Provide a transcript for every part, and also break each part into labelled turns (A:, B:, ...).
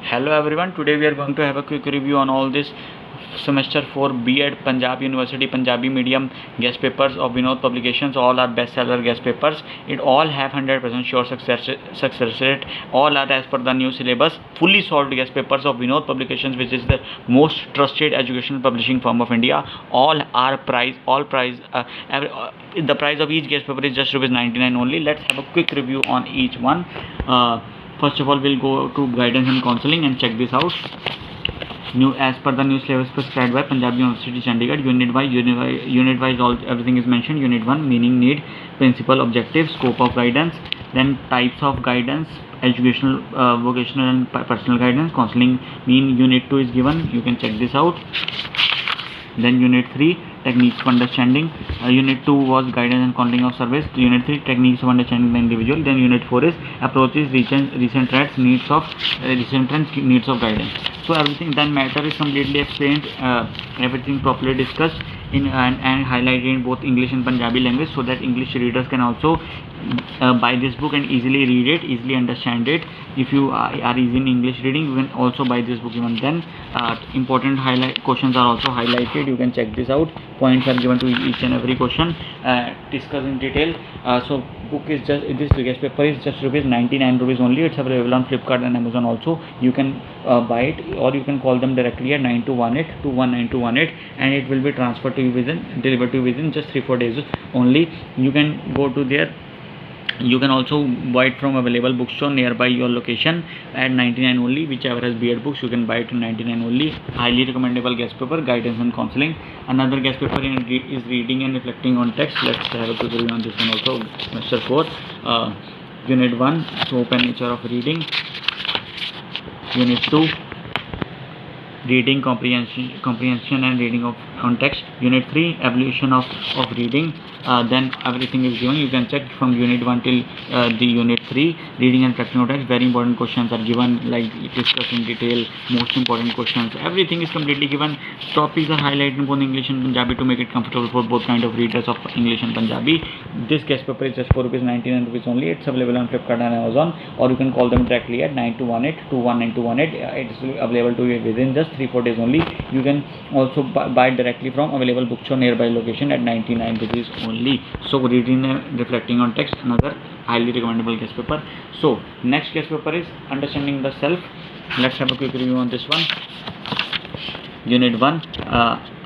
A: Hello everyone, today we are going to have a quick review on all this semester 4 B.Ed Punjab University Punjabi medium guest papers of Vinod Publications. All are bestseller guest papers. It all have 100% sure success rate. All are as per the new syllabus. Fully solved guest papers of Vinod Publications, which is the most trusted educational publishing firm of India. All price. The price of each guest paper is just rupees 99 only. Let's have a quick review on each one. First of all, we'll go to guidance and counseling and check this out. As per the new syllabus prescribed by Punjab University Chandigarh, unit wise all everything is mentioned. Unit 1, meaning, need, principle, objective, scope of guidance, then types of guidance, educational, vocational and personal guidance. Counseling mean unit 2 is given, you can check this out. Then unit 3, techniques of understanding. Unit 2 was guidance and counseling of service. Unit 3, techniques of understanding the individual. Then unit 4 is approaches, recent trends, needs of guidance. So everything, then matter is completely explained, everything properly discussed and highlighted in both English and Punjabi language, so that English readers can also buy this book and easily read it, easily understand it. If you are easy in English reading, you can also buy this book. Even then, important questions are also highlighted. You can check this out. Points are given to each and every question, discussed in detail. So book is just, this guest paper is just rupees 99 rupees only. It's available on Flipkart and Amazon also. You can buy it, or you can call them directly at 9218 and it will be transferred to you delivered to you within just 3-4 days only. You can go to there. You can also buy it from available bookstore nearby your location at 99 only. Whichever has B.Ed books, you can buy it at 99 only. Highly recommendable guest paper, guidance and counseling. Another guest paper is reading and reflecting on text. Let's have a quick review on this one also. Semester 4, Unit 1, scope and nature of reading. Unit 2, reading comprehension and reading on text. Unit 3, evolution of reading. Then everything is given. You can check from unit 1 till the unit 3, reading and practicing on text. Very important questions are given, like discussed in detail, most important questions, everything is completely given. Topics are highlighted in both English and Punjabi to make it comfortable for both kind of readers of English and Punjabi. This guest paper is just for rupees 99 rupees only. It's available on Flipkart and Amazon, or you can call them directly at 9218219218. It's available to you within just 3-4 days only. You can also buy it directly from available bookstore nearby location at 99 rupees only. So reading and reflecting on text, another highly recommendable guest paper. So next guest paper is understanding the self. Let's have a quick review on this one. Unit 1,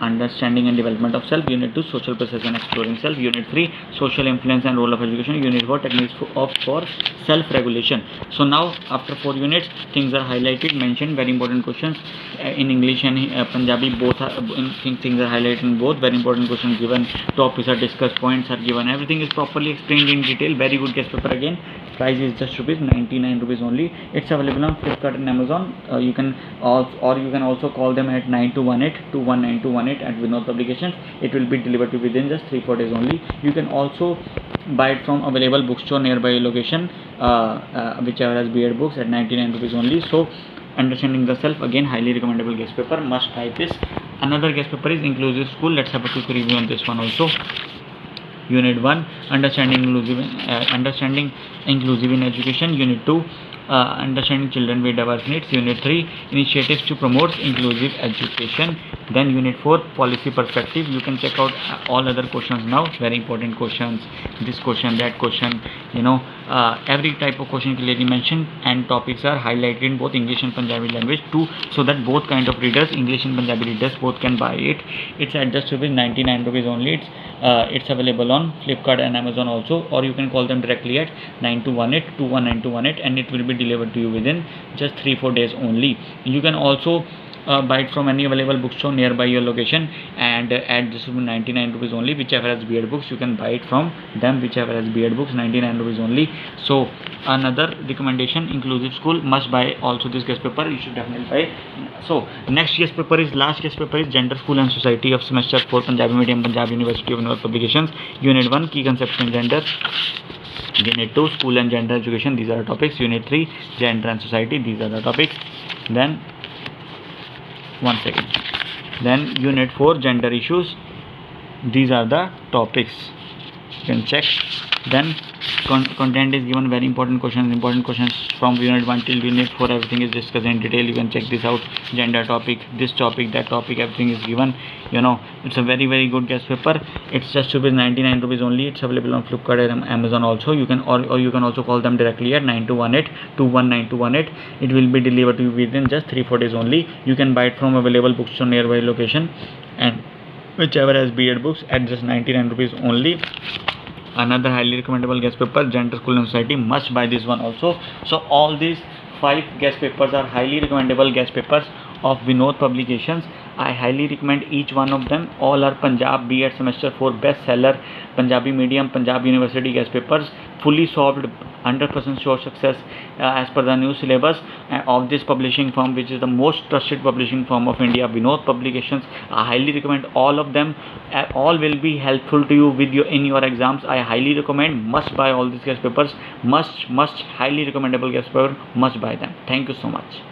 A: understanding and development of self. Unit 2, social process and exploring self. Unit 3, social influence and role of education. Unit 4, techniques for self-regulation. So now after 4 units, things are highlighted, mentioned, very important questions in English and Punjabi, both are things are highlighted in both. Very important questions given, topics are discussed, points are given, everything is properly explained in detail. Very good guest paper again. Price is just rupees 99 rupees only. It's available on Flipkart and Amazon. You can also call them at 9218219218 at Vinod Publications. It will be delivered to within just 3-4 days only. You can also buy it from available bookstore nearby your location, whichever has B.Ed books, at 99 rupees only. So understanding the self, again highly recommendable guest paper, must buy this. Another guest paper is inclusive school. Let's have a quick review on this one also. Unit 1, understanding inclusive in education. Unit 2, understanding children with diverse needs. Unit 3, initiatives to promote inclusive education. Then unit 4, policy perspective. You can check out all other questions now. Very important questions, this question, that question, every type of question clearly mentioned, and topics are highlighted in both English and Punjabi language too, so that both kind of readers, English and Punjabi readers, both can buy it. It's at just 99 rupees only. It's available on Flipkart and Amazon also, or you can call them directly at 9218219218 and it will be delivered to you within just 3-4 days only. You can also buy it from any available bookstore nearby your location, and at this 99 rupees only. Whichever has B.Ed books, you can buy it from them. Whichever has B.Ed books, 99 rupees only. So another recommendation, inclusive school, must buy also this guest paper. You should definitely buy. So last guest paper is gender, school and society of semester 4 Punjabi medium, Punjab University of Vinod Publications. Unit 1, key concepts in gender. Unit 2, school and gender education. These are the topics. Unit 3, gender and society. These are the topics. Then Then unit 4, gender issues. These are the topics. you can check. Then content is given, very important questions from unit 1 till unit 4, everything is discussed in detail. You can check this out, gender topic, this topic, that topic, everything is given. It's a very good guest paper. It's just 99 rupees only. It's available on Flipkart and Amazon also. You can or you can also call them directly at 9218219218. It will be delivered to you within just 3-4 days only. You can buy it from available bookstore nearby location, and whichever has B.Ed books at just 99 rupees only. Another highly recommendable guest paper, Gender, School and Society, must buy this one also. So all these 5 guest papers are highly recommendable guest papers of Vinod Publications. I highly recommend each one of them. All are Punjab B.Ed semester 4 bestseller, Punjabi medium, Punjab University guest papers, fully solved, 100% sure success as per the new syllabus of this publishing firm, which is the most trusted publishing firm of India, Vinod Publications. I highly recommend all of them. All will be helpful to you in your exams. I highly recommend, must buy all these guest papers. Must highly recommendable guest paper, must buy them. Thank you so much.